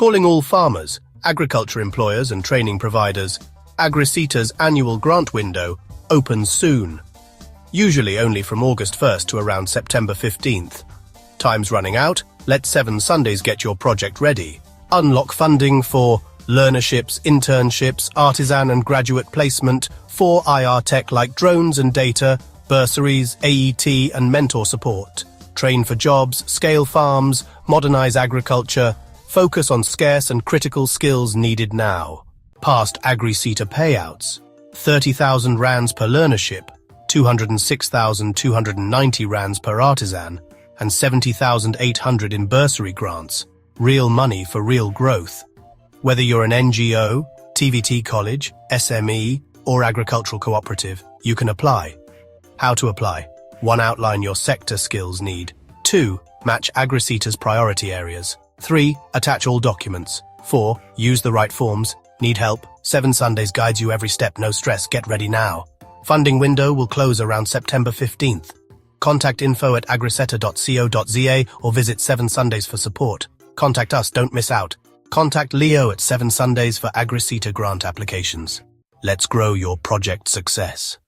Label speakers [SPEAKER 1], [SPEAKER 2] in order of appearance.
[SPEAKER 1] Calling all farmers, agriculture employers and training providers, AgriSETA's annual grant window opens soon. Usually only from August 1st to around September 15th. Time's running out, let 7 Sundays get your project ready. Unlock funding for learnerships, internships, artisan and graduate placement, for IR tech like drones and data, bursaries, AET and mentor support. Train for jobs, scale farms, modernize agriculture, focus on scarce and critical skills needed now. Past AgriSETA payouts, 30,000 rands per learnership, 206,290 rands per artisan, and 70,800 in bursary grants. Real money for real growth. Whether you're an NGO, TVT college, SME, or agricultural cooperative, you can apply. How to apply? 1. Outline your sector skills need. 2. Match AgriSETA's priority areas. 3. Attach all documents. 4. Use the right forms. Need help? 7 Sundays guides you every step, no stress, get ready now. Funding window will close around September 15th. Contact info@agriseta.co.za or visit 7 Sundays for support. Contact us, don't miss out. Contact Leo at 7 Sundays for AgriSETA grant applications. Let's grow your project success.